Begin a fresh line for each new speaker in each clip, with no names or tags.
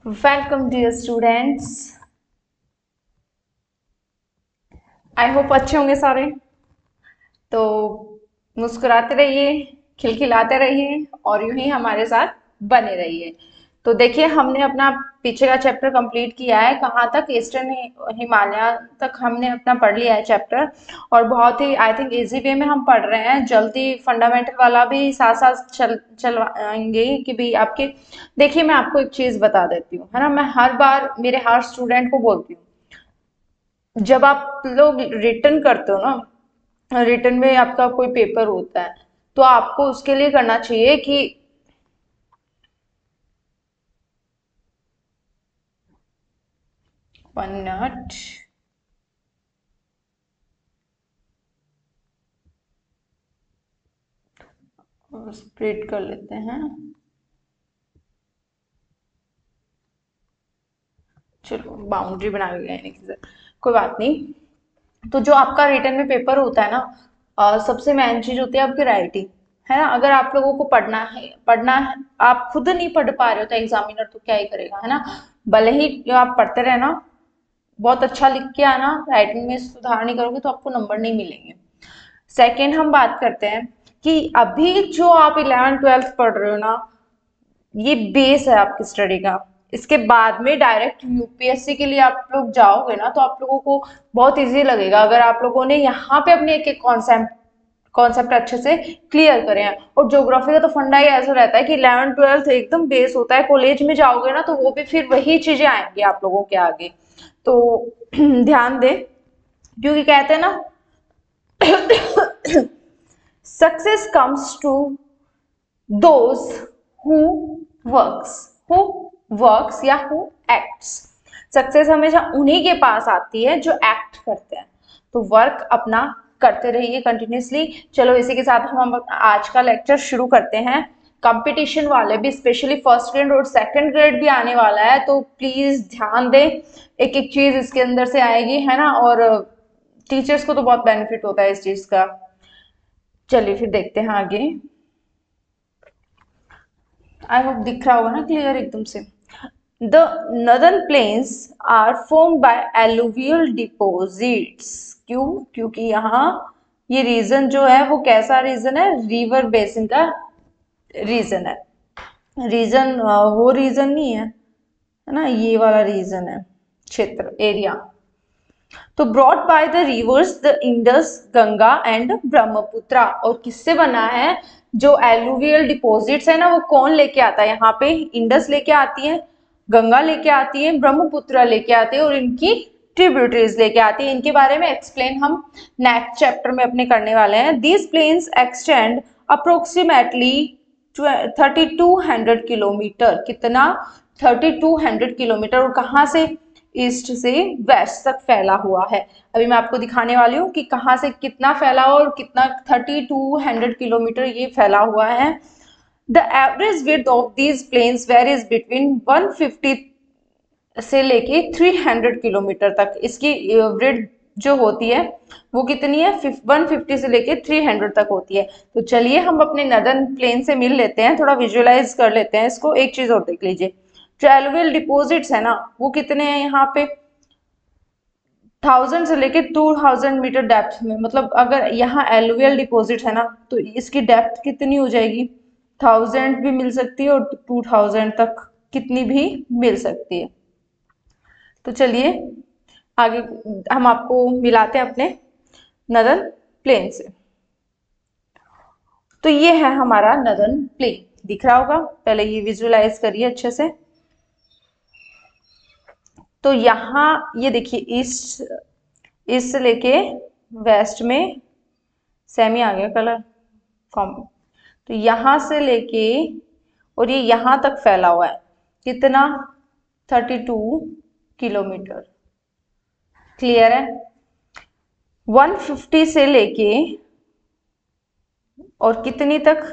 Welcome dear students. I hope अच्छे होंगे सारे। तो मुस्कुराते रहिए, खिलखिलाते रहिए और यूं ही हमारे साथ बने रहिए। तो देखिए, हमने अपना पीछे का चैप्टर कंप्लीट किया है। कहाँ तक? ईस्टर्न हिमालय तक हमने अपना पढ़ लिया है चैप्टर। और बहुत ही आई थिंक इजी वे में हम पढ़ रहे हैं। जल्दी फंडामेंटल वाला भी साथ साथ चलवाएंगे कि भी आपके। देखिए, मैं आपको एक चीज बता देती हूँ, है ना। मैं हर बार मेरे हर स्टूडेंट को बोलती हूँ, जब आप लोग रिटर्न करते हो ना, रिटर्न में आपका कोई पेपर होता है, तो आपको उसके लिए करना चाहिए कि 1 मिनट। स्प्लिट कर लेते हैं। चलो, बाउंड्री बना के गए नहीं, कोई बात नहीं। तो जो आपका रिटर्न में पेपर होता है ना, सबसे मेन चीज होती है आपकी राइटिंग, है ना। अगर आप लोगों को पढ़ना है, आप खुद नहीं पढ़ पा रहे हो तो एग्जामिनर तो क्या ही करेगा, है ना। भले ही जो आप पढ़ते रहना, बहुत अच्छा लिख के आना, राइटिंग में सुधार नहीं करोगे तो आपको नंबर नहीं मिलेंगे। सेकंड, हम बात करते हैं कि अभी जो आप 11th 12th पढ़ रहे हो ना, ये बेस है आपकी स्टडी का। इसके बाद में डायरेक्ट यूपीएससी के लिए आप लोग जाओगे ना, तो आप लोगों को बहुत इजी लगेगा अगर आप लोगों ने यहाँ पे अपने एक एक कॉन्सेप्ट अच्छे से क्लियर करे हैं। और ज्योग्राफी का तो फंडा ही ऐसा रहता है कि 11th 12th एकदम बेस होता है। कॉलेज में जाओगे ना तो वो भी फिर वही चीजें आएंगी आप लोगों के आगे। तो ध्यान दें, क्योंकि कहते हैं ना, success comes to those who works who works या हु एक्ट्स। सक्सेस हमेशा उन्हीं के पास आती है जो एक्ट करते हैं। तो वर्क अपना करते रहिए कंटिन्यूसली। चलो, इसी के साथ हम आज का लेक्चर शुरू करते हैं। कंपटीशन वाले भी, स्पेशली फर्स्ट ग्रेड और सेकंड ग्रेड भी आने वाला है, तो प्लीज ध्यान दें। एक एक चीज इसके अंदर से आएगी, है ना। और टीचर्स को तो बहुत बेनिफिट होता है इस चीज का। चलिए फिर देखते हैं आगे। आई होप दिख रहा होगा ना क्लियर एकदम से। The northern plains are formed by alluvial deposits. क्यों? क्योंकि यहाँ ये रीजन जो है वो कैसा रीजन है? रिवर बेसिन का रीजन है। रीजन वो रीजन नहीं है ना, ये वाला रीजन है, क्षेत्र, एरिया। तो brought by the reverse the Indus, Ganga and Brahmaputra. और किससे बना है? जो एलुवियल डिपॉजिट्स है ना, वो कौन लेके आता है यहाँ पे? इंडस लेके आती है, गंगा लेके आती है, ब्रह्मपुत्रा लेके आती है, और इनकी ट्रिब्यूटरीज लेके आती है। इनके बारे में एक्सप्लेन हम नेक्स्ट चैप्टर में अपने करने वाले हैं। These plains extend approximately 3200 kilometre. कितना? 3200 किलोमीटर। और कहाँ से? ईस्ट से वेस्ट तक फैला हुआ है। अभी मैं आपको दिखाने वाली हूँ कि कहाँ से कितना फैला हो और कितना 3200 किलोमीटर ये फैला हुआ है। The average width of these plains varies between 150 से लेके 300 किलोमीटर तक। इसकी विड्थ जो होती है वो कितनी है? 150 से लेके 300 तक होती है। तो चलिए हम अपने नदर्न प्लेन से मिल लेते हैं, थोड़ा विजुअलाइज कर लेते हैं इसको। एक चीज और देख लीजिए, जो एलुवियल डिपॉजिट्स है ना, वो कितने हैं यहाँ पे? 1000 से लेके 2000 मीटर डेप्थ में। मतलब अगर यहाँ एलुवियल डिपॉजिट है ना, तो इसकी डेप्थ कितनी हो जाएगी? 1000 भी मिल सकती है और 2000 तक कितनी भी मिल सकती है। तो चलिए आगे हम आपको मिलाते हैं अपने नदर्न प्लेन से। तो ये है हमारा नदर्न प्लेन, दिख रहा होगा। पहले ये विजुअलाइज करिए अच्छे से। तो यहाँ ये देखिए, ईस्ट से लेके वेस्ट में सेमी आ गया कलर कॉम। तो यहाँ से लेके और ये यहाँ तक फैला हुआ है। कितना? 32 किलोमीटर। क्लियर है? 150 से लेके और कितनी तक?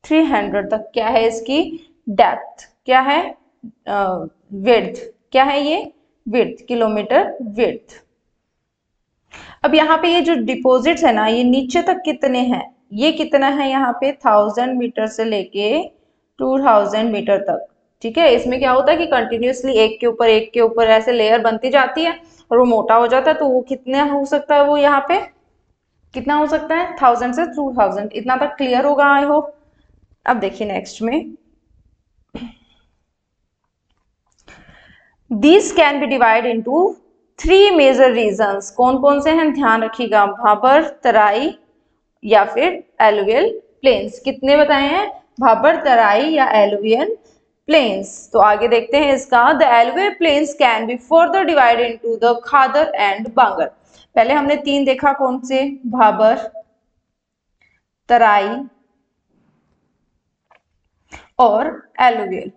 300 तक। क्या है इसकी डेप्थ? क्या है? विड्थ। क्या है ये? Width, kilometre width. अब यहाँ पे ये जो डिपॉजिट्स है ना, ये नीचे तक कितने हैं? ये कितना है यहाँ पे? 1000 मीटर से लेके 2000 मीटर तक। ठीक है, इसमें क्या होता है कि कंटिन्यूअसली एक के ऊपर ऐसे लेयर बनती जाती है और वो मोटा हो जाता है, तो वो कितना हो सकता है, वो यहाँ पे कितना हो सकता है 1000 से 2000, इतना तक क्लियर होगा आई होप। अब देखिए नेक्स्ट में, this can be divide into 3 major regions. कौन कौन से हैं, ध्यान रखिएगा, भाबर, तराई या फिर एलुवियल प्लेन्स। कितने बताए हैं, भाबर, तराई या एलुवियल प्लेन्स। तो आगे देखते हैं इसका, the alluvial plains can be further divided into the Khadar and Bangar. पहले हमने 3 देखा, कौन से, भाबर, तराई और एलुवियल,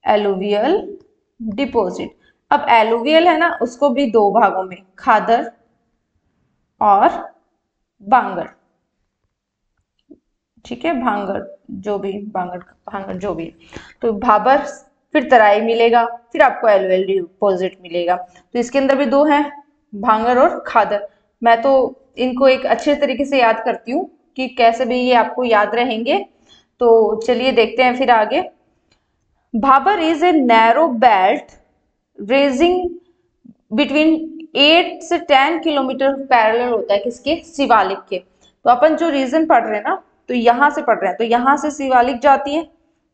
एलुवियल डिपॉजिट। अब एलुवियल है ना, उसको भी 2 भागों में, खादर और बांगर, ठीक है, भांगर जो भी, भांगर जो भी। तो भाबर फिर तराई मिलेगा, फिर आपको एलुवियल डिपॉजिट मिलेगा। तो इसके अंदर भी 2 हैं, भांगर और खादर। मैं तो इनको एक अच्छे तरीके से याद करती हूँ कि कैसे भी ये आपको याद रहेंगे। तो चलिए देखते हैं फिर आगे। Bhabar is a narrow belt raising between 8 से 10 किलोमीटर पैरेलल होता है, किसके, शिवालिक के। तो अपन जो रीजन पढ़ रहे हैं ना, तो यहाँ से पढ़ रहे हैं, तो यहाँ से शिवालिक जाती है,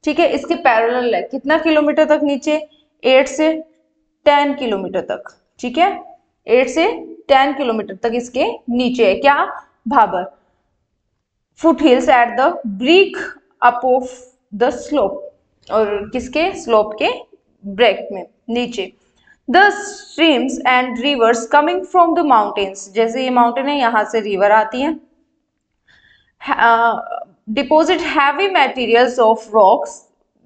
ठीक है, इसके पैरेलल है, कितना किलोमीटर तक नीचे, 8 से 10 किलोमीटर तक, ठीक है, 8 से 10 किलोमीटर तक इसके नीचे है क्या, Bhabar. Foot hills at the break up of the slope, और किसके, स्लोप के ब्रेक में नीचे। The streams and rivers coming from the mountains, जैसे ये माउंटेन है, यहाँ से रिवर आती है, deposit heavy materials of rocks,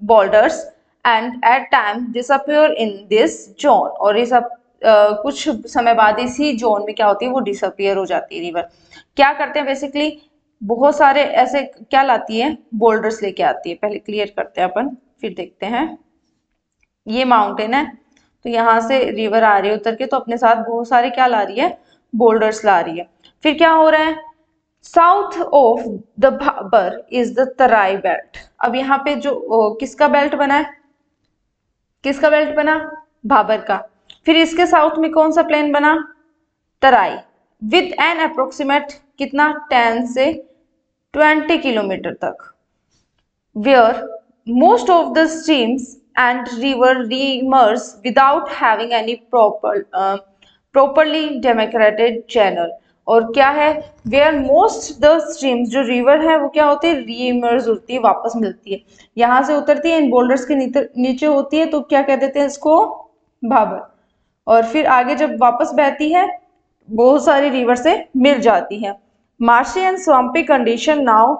boulders and at times disappear in this zone। और ये सब कुछ समय बाद इसी जोन में क्या होती है, वो डिसअपियर हो जाती है रिवर। क्या करते हैं बेसिकली, बहुत सारे ऐसे क्या लाती है, बोल्डर्स लेके आती है। पहले क्लियर करते हैं अपन, फिर देखते हैं। ये माउंटेन है, तो यहाँ से रिवर आ रही है उतर के, तो अपने साथ बहुत सारे क्या ला रही है, बोल्डर्स ला रही है। फिर क्या हो रहा है, south of the Bhabar is the Terai belt. अब यहाँ पे जो किसका बेल्ट बना है, किसका बेल्ट बना, भाबर का। फिर इसके साउथ में कौन सा प्लेन बना, तराई, विद एन अप्रोक्सीमेट कितना, 10 से 20 किलोमीटर तक, where most of the streams and river remerge without having any properly demarcated channel। और क्या है, where most the streams, जो रिवर है वो क्या होती है, रीइमर्ज होती है, वापस मिलती है, यहाँ से उतरती है, इन बोल्डर्स के नीचे होती है, तो क्या कह देते हैं इसको, भाबर। और फिर आगे जब वापस बहती है, बहुत सारी रिवर से मिल जाती है। Marshy and swampy condition now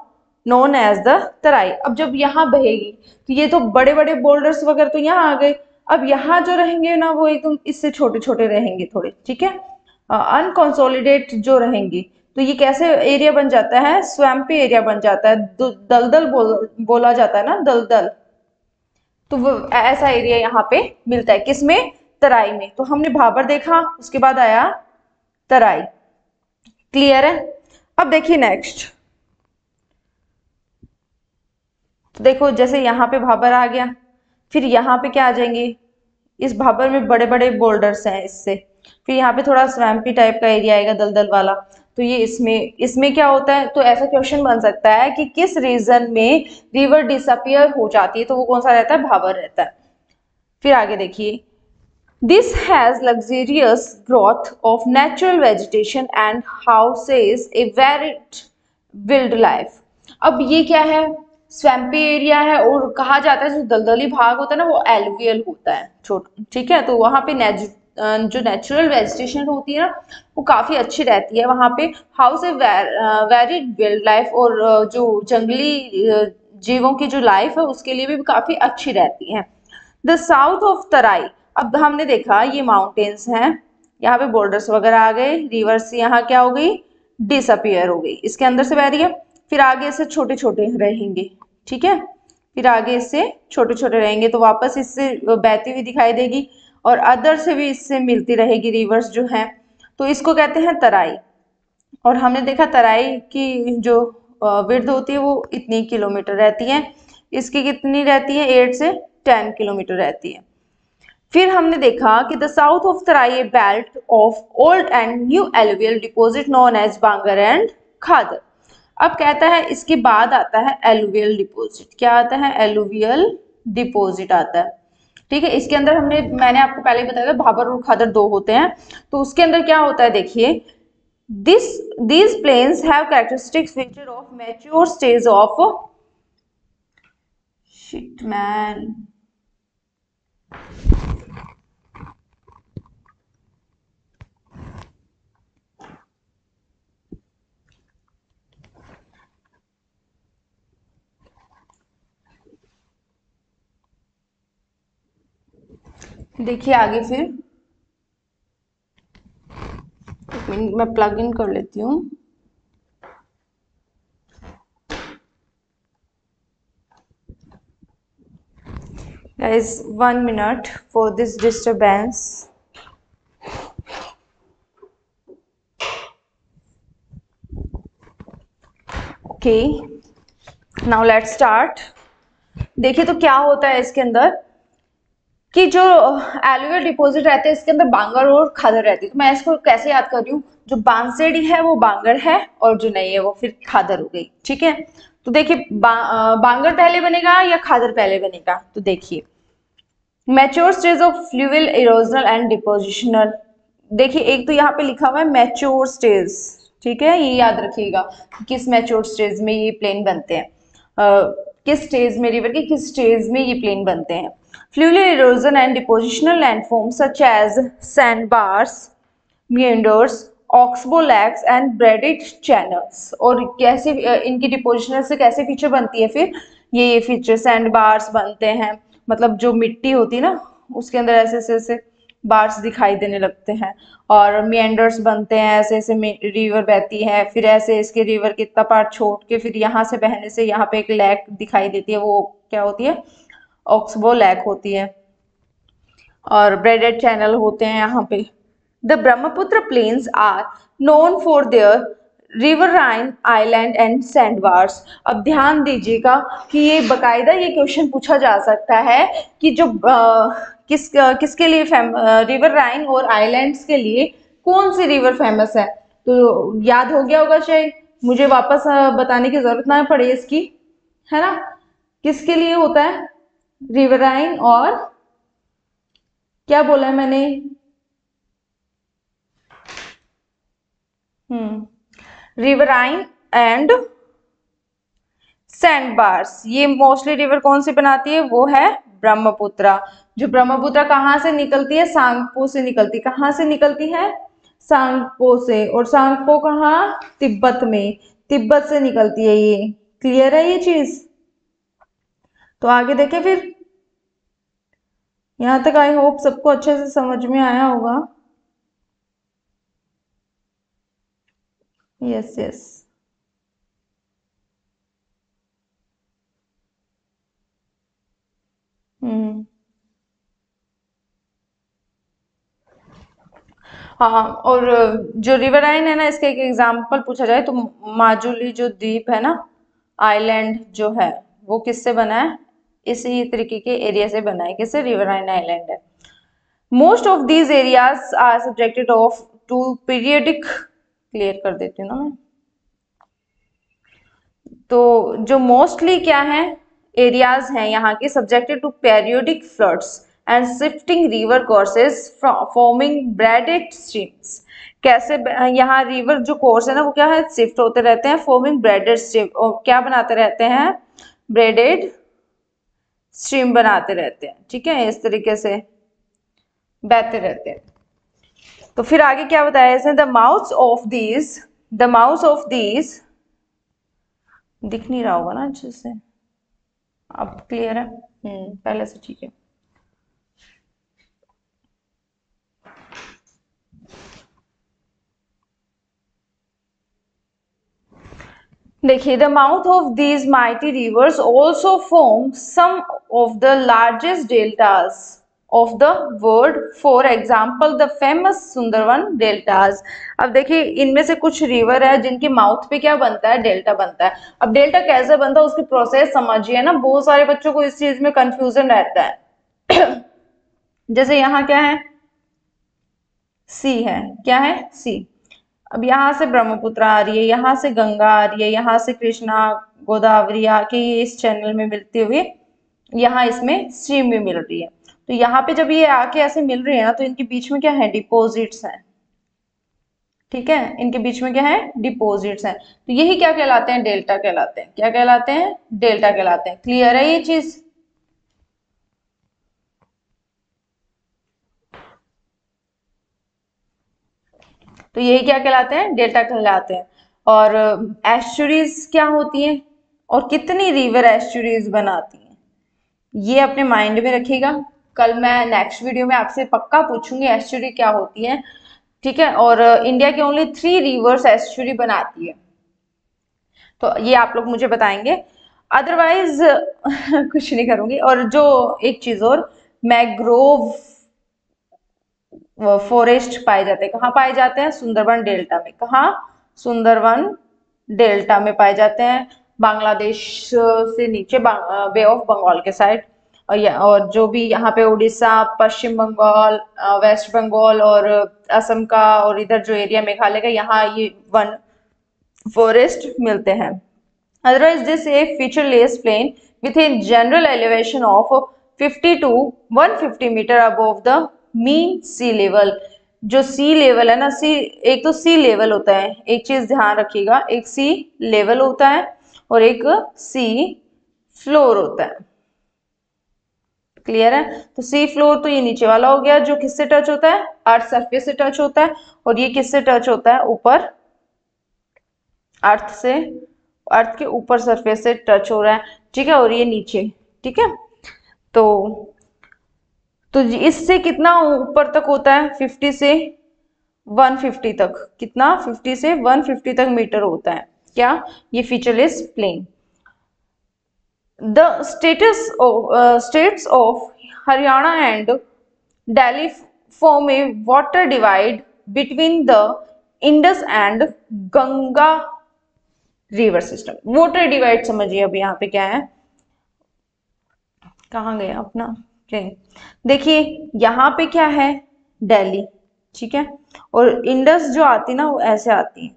known as the Terai. अब जब यहाँ बहेगी, तो ये तो बड़े बड़े बोल्डर्स वगैरह तो यहाँ आ गए, अब यहाँ जो रहेंगे ना, वो एकदम इससे छोटे छोटे रहेंगे थोड़े, ठीक है, अनकंसोलिडेट जो रहेंगे, तो ये कैसे एरिया बन जाता है, स्वैम्पी एरिया बन जाता है, दलदल बोला जाता है ना, दलदल। तो वो ऐसा एरिया यहाँ पे मिलता है, किसमें, तराई में। तो हमने भाबर देखा, उसके बाद आया तराई, क्लियर है। अब देखिए नेक्स्ट, तो देखो जैसे यहाँ पे भाबर आ गया, फिर यहाँ पे क्या आ जाएंगे, इस भाबर में बड़े बड़े बोल्डर्स हैं इससे, फिर यहाँ पे थोड़ा स्वैम्पी टाइप का एरिया आएगा, दलदल वाला। तो ये इसमें क्या होता है, तो ऐसा क्वेश्चन बन सकता है कि किस रीजन में रिवर डिसअपियर हो जाती है, तो वो कौन सा रहता है, भाबर रहता है। फिर आगे देखिए, this has luxurious growth of natural vegetation and houses a varied wildlife. अब ये क्या है, स्वैम्पी एरिया है, और कहा जाता है जो दलदली भाग होता है ना, वो एलुवियल होता है, छोटा, ठीक है। तो वहाँ पे जो नेचुरल वेजिटेशन होती है ना, वो काफी अच्छी रहती है वहाँ पे। हाउस ए वेरिड वाइल्ड लाइफ, और जो जंगली जीवों की जो लाइफ है उसके लिए भी काफी अच्छी रहती है। द साउथ ऑफ तराई, अब हमने देखा ये माउंटेन्स हैं, यहाँ पे बोल्डर्स वगैरह आ गए, रिवर्स यहाँ क्या हो गई, डिसअपियर हो गई, इसके अंदर से बह रही है। फिर आगे इससे छोटे छोटे रहेंगे, ठीक है, फिर आगे इससे छोटे छोटे रहेंगे, तो वापस इससे बहती हुई दिखाई देगी, और अदर से भी इससे मिलती रहेगी रिवर्स जो है, तो इसको कहते हैं तराई। और हमने देखा तराई की जो विड्थ होती है वो इतनी किलोमीटर रहती है, इसकी कितनी रहती है, 8 से 10 किलोमीटर रहती है। फिर हमने देखा कि the south of Terai a belt of old and new alluvial deposit known as Bangar and Khadar. अब कहता है इसके बाद आता है एलुवियल डिपॉजिट। क्या आता है? एलुवियल डिपॉजिट आता है। ठीक है, इसके अंदर मैंने आपको पहले ही बताया था भाबर और खादर दो होते हैं। तो उसके अंदर क्या होता है देखिए, these plains have characteristic feature of mature stage of shit man देखिए आगे फिर एक मिनट मैं प्लग इन कर लेती हूँ। Guys, 1 minute for this disturbance. Okay, now let's start. देखिए तो क्या होता है इसके अंदर कि जो एलुवियल डिपॉजिट रहते हैं इसके अंदर बांगर और खादर रहती है। तो मैं इसको कैसे याद कर रही हूँ, जो बांसडी है वो बांगर है और जो नहीं है वो फिर खादर हो गई। ठीक है, तो देखिए बांगर पहले बनेगा या खादर पहले बनेगा? तो देखिए mature stage of fluvial erosional and depositional. देखिए एक तो यहाँ पे लिखा हुआ है मैच्योर स्टेज, ठीक है, ये याद रखिएगा किस मैच्योर स्टेज में ये प्लेन बनते हैं, किस स्टेज में रिवर के किस स्टेज में ये प्लेन बनते हैं। Fluvial erosion and depositional landform such as sandbars, meanders, oxbow lakes and braided channels. और कैसे इनकी डिपोजिशनल से कैसे फीचर बनती है फिर ये फीचर सैंड बार्स बनते हैं, मतलब जो मिट्टी होती है ना उसके अंदर ऐसे ऐसे ऐसे बार्स दिखाई देने लगते हैं। और मिएंडर्स बनते हैं, ऐसे ऐसे रिवर बहती है, फिर ऐसे इसके रिवर के इतना पार्ट छोड़ के फिर यहाँ से बहने से यहाँ पे एक लेक दिखाई देती है, वो क्या होती है? ऑक्सबो लेक होती है। और ब्रेडेड चैनल होते हैं यहाँ पे। The Brahmaputra plains are known for their riverine island and sandbars। अब ध्यान दीजिएगा कि ये बकायदा ये क्वेश्चन पूछा जा सकता है कि जो किसके लिए रिवर राइन और आइलैंड्स के लिए कौन सी रिवर फेमस है। तो याद हो गया होगा शायद, मुझे वापस बताने की जरूरत ना पड़े इसकी, है ना? किसके लिए होता है? रिवर राइन और क्या बोला है मैंने? Riverine and sandbars. ये मोस्टली रिवर कौन सी बनाती है? वो है ब्रह्मपुत्रा। जो ब्रह्मपुत्रा कहाँ से निकलती है? सांगपो से निकलती। कहाँ से निकलती है? सांगपो से। और सांगपो कहाँ? तिब्बत में। तिब्बत से निकलती है ये। क्लियर है ये चीज? तो आगे देखें फिर। यहां तक आई होप सबको अच्छे से समझ में आया होगा। Yes yes. हाँ, और जो रिवराइन है ना, इसका एक एग्जाम्पल पूछा जाए तो माजुली जो द्वीप है ना, आइलैंड जो है वो किससे बना है? इसी तरीके के एरिया से बना है। किससे? रिवराइन आइलैंड है। Most of these areas are subjected of to periodic, clear कर देती हूँ ना मैं। तो जो मोस्टली क्या है एरियाज हैं यहाँ के, subjected to periodic floods and shifting river courses forming braided streams. कैसे यहाँ रिवर जो कोर्स है ना वो क्या है? शिफ्ट होते रहते हैं, फॉर्मिंग ब्रेडेड स्ट्रीम। और क्या बनाते रहते हैं? ब्रेडेड स्ट्रीम बनाते रहते हैं। ठीक है, इस तरीके से बहते रहते हैं। तो फिर आगे क्या बताया इसने? द माउथ ऑफ दीज दिख नहीं रहा होगा ना अच्छे से, अब क्लियर है? पहले से ठीक है। देखिए the mouth of these mighty rivers also form some of the largest deltas. of the world, for example the famous Sundarban deltas. अब देखिए इनमें से कुछ रिवर है जिनके माउथ पे क्या बनता है, डेल्टा बनता है। अब डेल्टा कैसे बनता है उसकी प्रोसेस समझिए ना, बहुत सारे बच्चों को इस चीज में कंफ्यूजन रहता है। जैसे यहाँ क्या है, सी है, क्या है, सी। अब यहाँ से ब्रह्मपुत्र आ रही है, यहाँ से गंगा आ रही है, यहाँ से कृष्णा गोदावरी आके ये इस चैनल में मिलते हुए यहाँ इसमें स्ट्रीम में मिल रही है। तो यहाँ पे जब ये आके ऐसे मिल रही है ना, तो इनके बीच में क्या है, डिपॉजिट्स हैं। ठीक है, इनके बीच में क्या है, डिपॉजिट्स हैं। तो यही क्या कहलाते हैं, डेल्टा कहलाते हैं। क्या कहलाते हैं, डेल्टा कहलाते हैं। क्लियर है ये चीज? तो यही क्या कहलाते हैं, डेल्टा कहलाते हैं। और एस्चुरीज क्या होती हैं और कितनी रिवर एस्चुरीज बनाती हैं, ये अपने माइंड में रखिएगा। कल मैं नेक्स्ट वीडियो में आपसे पक्का पूछूंगी एस्चुरी क्या होती है। ठीक है, और इंडिया की ओनली 3 रिवर्स एस्चुरी बनाती है, तो ये आप लोग मुझे बताएंगे। अदरवाइज कुछ नहीं करूंगी। और जो एक चीज और, मैग्रोव फॉरेस्ट पाए जाते हैं, कहाँ पाए जाते हैं, सुंदरबन डेल्टा में। कहाँ, सुंदरबन डेल्टा में पाए जाते हैं, बांग्लादेश से नीचे बे ऑफ बंगाल के साइड। और जो भी यहाँ पे उड़ीसा, पश्चिम बंगाल, वेस्ट बंगाल और असम का, और इधर जो एरिया मेघालय का, यहाँ ये वन फॉरेस्ट मिलते हैं। Otherwise, this is a featureless plain with a general elevation of 50 to 150 metre above the mean sea level। जो सी लेवल है ना, सी, एक तो सी लेवल होता है, एक चीज ध्यान रखिएगा, एक सी लेवल होता है और एक सी फ्लोर होता है। क्लियर है? तो सी फ्लोर तो ये नीचे वाला हो गया, जो किससे टच होता है, अर्थ सरफेस से टच होता है। और ये किससे टच होता है, ऊपर, अर्थ से, अर्थ के ऊपर सरफेस से टच हो रहा है। ठीक है, और ये नीचे। ठीक है, तो इससे कितना ऊपर तक होता है, 50 से 150 तक। कितना, 50 से 150 तक मीटर होता है। क्या, ये featureless plain. The states of Haryana and Delhi form a water divide between the Indus and Ganga river system. Water divide समझिए। अब यहाँ पे क्या है, कहाँ गया अपना प्लेन, देखिए यहाँ पे क्या है, दिल्ली। ठीक है, और इंडस जो आती ना वो ऐसे आती है,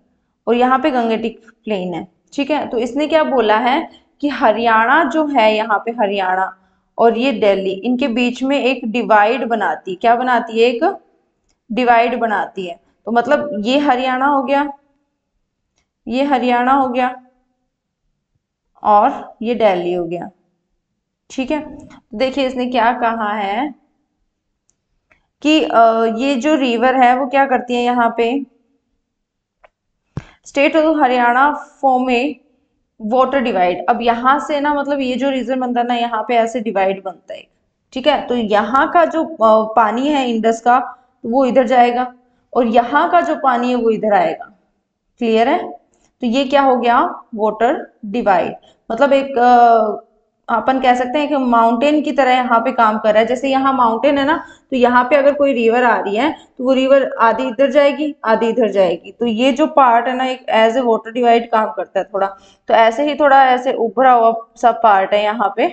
और यहाँ पे गंगेटिक प्लेन है। ठीक है, तो इसने क्या बोला है कि हरियाणा जो है, यहाँ पे हरियाणा और ये दिल्ली, इनके बीच में एक डिवाइड बनाती, क्या बनाती है, एक डिवाइड बनाती है। तो मतलब ये हरियाणा हो गया, ये हरियाणा हो गया, और ये दिल्ली हो गया। ठीक है, तो देखिए इसने क्या कहा है कि ये जो रिवर है वो क्या करती है, यहाँ पे state of Haryana form a water divide. अब यहाँ से ना, मतलब ये जो रीजन बनता है ना, यहाँ पे ऐसे डिवाइड बनता है। ठीक है, तो यहाँ का जो पानी है इंडस का, तो वो इधर जाएगा, और यहाँ का जो पानी है वो इधर आएगा। क्लियर है? तो ये क्या हो गया, वाटर डिवाइड। मतलब एक अपन कह सकते हैं कि माउंटेन की तरह यहाँ पे काम कर रहा है। जैसे यहाँ माउंटेन है ना, तो यहाँ पे अगर कोई रिवर आ रही है, तो वो रिवर आधी इधर जाएगी, आधी इधर जाएगी। तो ये जो पार्ट है ना, एक एज ए वाटर डिवाइड काम करता है थोड़ा। तो ऐसे ही थोड़ा ऐसे उभरा हुआ सब पार्ट है यहाँ पे।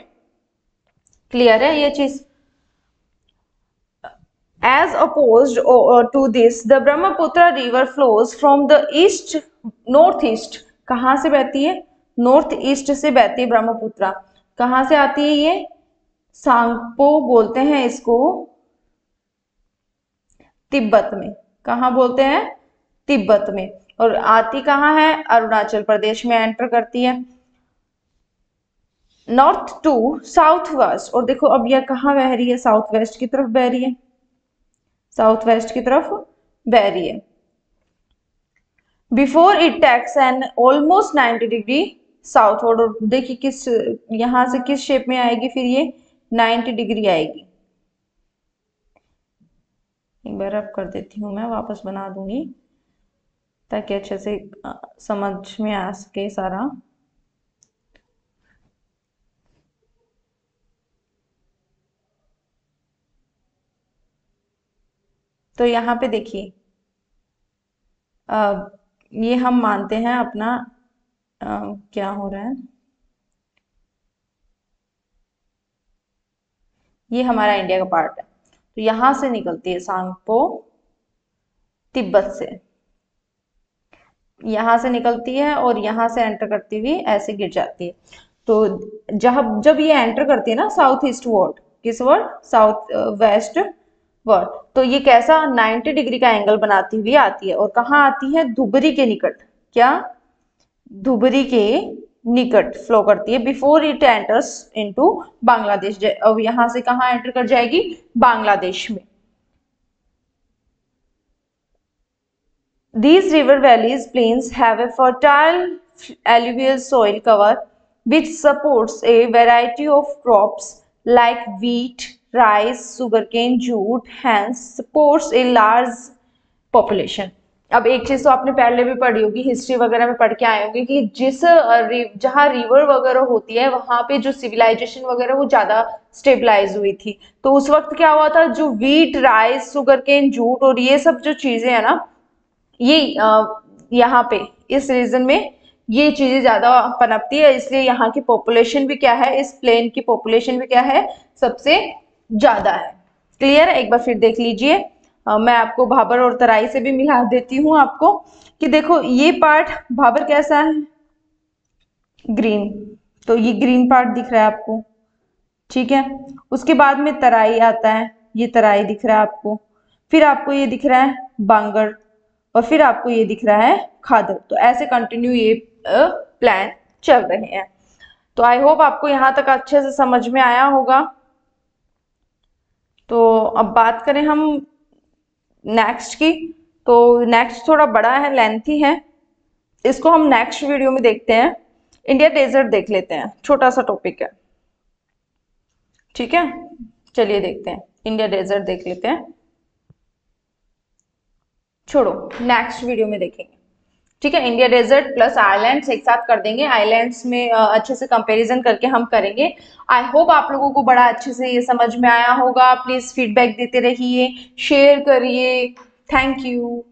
क्लियर है ये चीज? As opposed to this, the Brahmaputra river flows from the east northeast। कहाँ से बहती है, नॉर्थ ईस्ट से बहती है ब्रह्मपुत्रा। कहाँ से आती है ये, सांगपो बोलते हैं इसको, तिब्बत में। कहाँ बोलते हैं, तिब्बत में। और आती कहाँ है, अरुणाचल प्रदेश में एंटर करती है, नॉर्थ टू साउथ वेस्ट। और देखो अब यह कहाँ बह रही है, साउथ वेस्ट की तरफ बह रही है, साउथ वेस्ट की तरफ बह रही है। Before it takes an almost 90 degree southward. और देखिए किस, यहां से किस शेप में आएगी फिर ये, 90 डिग्री आएगी। एक बार अब कर देती हूँ, मैं वापस बना दूंगी ताकि अच्छे से समझ में आ सके सारा। तो यहाँ पे देखिए, ये हम मानते हैं अपना क्या हो रहा है, ये हमारा इंडिया का पार्ट है। तो यहाँ से निकलती है सांगपो तिब्बत से, यहाँ से निकलती है और यहाँ से एंटर करती हुई ऐसे गिर जाती है। तो जब ये एंटर करती है ना साउथ ईस्ट वर्ड, किस वर्ड, साउथ वेस्ट वर्ड, तो ये कैसा 90 डिग्री का एंगल बनाती हुई आती है और कहाँ आती है, धुबरी के निकट, क्या, धुबरी के निकट फ्लो करती है before it enters into Bangladesh. अब यहाँ से कहाँ एंटर कर जाएगी, बांग्लादेश में। These river valleys plains have a fertile alluvial soil cover which supports a variety of crops like wheat, rice, sugarcane, jute, hence supports a large population. अब एक चीज तो आपने पहले भी पढ़ी होगी, हिस्ट्री वगैरह में पढ़ के आए होंगे कि जहाँ रिवर वगैरह होती है वहां पे जो सिविलाइजेशन वगैरह वो ज्यादा स्टेबलाइज हुई थी। तो उस वक्त क्या हुआ था, जो व्हीट, राइस, सुगरकेन, जूट और ये सब जो चीजें है ना, ये यहाँ पे इस रीजन में ये चीजें ज्यादा पनपती है, इसलिए यहाँ की पॉपुलेशन भी क्या है, इस प्लेन की पॉपुलेशन भी क्या है, सबसे ज्यादा है। क्लियर है, एक बार फिर देख लीजिए। मैं आपको भाबर और तराई से भी मिला देती हूँ आपको कि देखो ये पार्ट भाबर कैसा है, ग्रीन, तो ये ग्रीन पार्ट दिख रहा है आपको, ठीक है। उसके बाद में तराई आता है, ये तराई दिख रहा है आपको, फिर आपको ये दिख रहा है बांगड़, और फिर आपको ये दिख रहा है खादर। तो ऐसे कंटिन्यू ये प्लान चल रहे हैं। तो आई होप आपको यहाँ तक अच्छे से समझ में आया होगा। तो अब बात करें हम नेक्स्ट की, तो नेक्स्ट थोड़ा बड़ा है, लेंथी है, इसको हम नेक्स्ट वीडियो में देखते हैं। इंडिया डेजर्ट देख लेते हैं, छोटा सा टॉपिक है, ठीक है। चलिए देखते हैं, इंडिया डेजर्ट देख लेते हैं, छोड़ो नेक्स्ट वीडियो में देखेंगे, ठीक है। इंडिया डेजर्ट प्लस आइलैंड्स एक साथ कर देंगे, आइलैंड्स में अच्छे से कंपैरिजन करके हम करेंगे। आई होप आप लोगों को बड़ा अच्छे से ये समझ में आया होगा। प्लीज फीडबैक देते रहिए, शेयर करिए। Thank you.